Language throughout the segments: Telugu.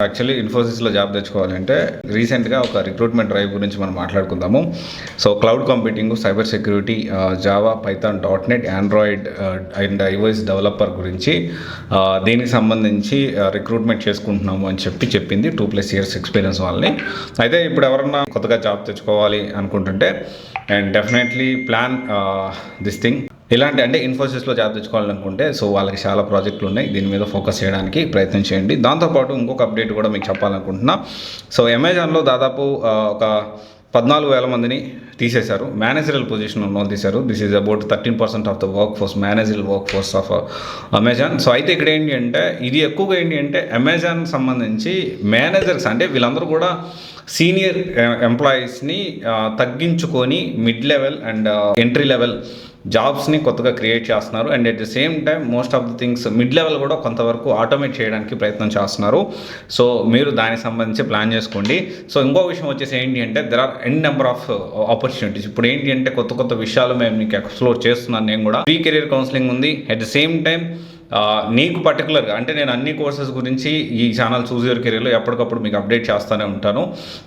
యాక్చువల్లీ ఇన్ఫోసిస్లో జాబ్ తెచ్చుకోవాలంటే రీసెంట్గా ఒక రిక్రూట్మెంట్ డ్రైవ్ గురించి మనం మాట్లాడుకుందాము. So cloud computing, cyber security, Java, Python, .NET, Android and iOS developer గురించి దీనికి సంబంధించి రిక్రూట్మెంట్ చేసుకుంటున్నాము అని చెప్పింది 2+ years ఎక్స్పీరియన్స్ వాళ్ళని. అయితే ఇప్పుడు ఎవరన్నా కొత్తగా జాబ్ తెచ్చుకోవాలి అనుకుంటుంటే and definitely plan this thing. ఇలాంటి అంటే ఇన్ఫోసిస్లో జాబ్ తెచ్చుకోవాలనుకుంటే సో వాళ్ళకి చాలా ప్రాజెక్టులు ఉన్నాయి, దీని మీద ఫోకస్ చేయడానికి ప్రయత్నం చేయండి. దాంతోపాటు ఇంకొక అప్డేట్ కూడా మీకు చెప్పాలనుకుంటున్నా. సో అమెజాన్లో దాదాపు ఒక 14,000 మందిని తీసేశారు. మేనేజరల్ పొజిషన్ ఉన్న వాళ్ళు తీశారు. This is about 13% of the work force, managerial work force of Amazon. So అయితే ఇక్కడ ఏంటి అంటే ఇది ఎక్కువగా ఏంటి అంటే అమెజాన్ సంబంధించి మేనేజర్స్ అంటే వీళ్ళందరూ కూడా సీనియర్ ఎంప్లాయీస్ని తగ్గించుకొని mid level and entry level జాబ్స్ని కొత్తగా క్రియేట్ చేస్తున్నారు. And at the same time most of the things mid level కూడా కొంతవరకు ఆటోమేట్ చేయడానికి ప్రయత్నం చేస్తున్నారు. సో మీరు దానికి సంబంధించి ప్లాన్ చేసుకోండి. సో ఇంకో విషయం వచ్చేసి ఏంటి అంటే there are N number of opportunities. ఇప్పుడు ఏంటి అంటే కొత్త విషయాలు మేము మీకు ఎక్స్ప్లోర్ చేస్తున్నాను. నేను కూడా ఫ్రీ కెరీర్ కౌన్సిలింగ్ ఉంది. అట్ ద సేమ్ టైం నీకు పర్టికులర్గా అంటే నేను అన్ని కోర్సెస్ గురించి ఈ ఛానల్ చూజ్ యువర్ కెరీర్లో ఎప్పటికప్పుడు మీకు అప్డేట్ చేస్తూనే ఉంటాను.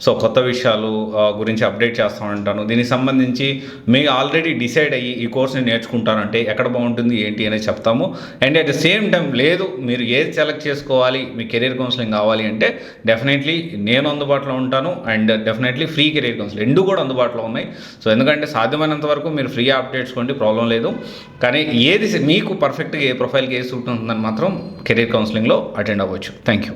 సో కొత్త విషయాలు గురించి అప్డేట్ చేస్తూ ఉంటాను. దీనికి సంబంధించి మీరు ఆల్రెడీ డిసైడ్ అయ్యి ఈ కోర్స్ని నేర్చుకుంటానంటే ఎక్కడ బాగుంటుంది ఏంటి అనేది చెప్తాము. And at the same time లేదు మీరు ఏది సెలెక్ట్ చేసుకోవాలి, మీ కెరీర్ కౌన్సిలింగ్ కావాలి అంటే డెఫినెట్లీ నేను అందుబాటులో ఉంటాను. And definitely free career counselling రెండు కూడా అందుబాటులో ఉన్నాయి. సో ఎందుకంటే సాధ్యమైనంత వరకు మీరు ఫ్రీ అప్డేట్స్కోండి, ప్రాబ్లం లేదు. కానీ ఏది మీకు పర్ఫెక్ట్గా ఏ ప్రొఫైల్కి ఏ సూట్ ఉంటుందని మాత్రం కెరీర్ కౌన్సిలింగ్లో అటెండ్ అవ్వచ్చు. Thank you.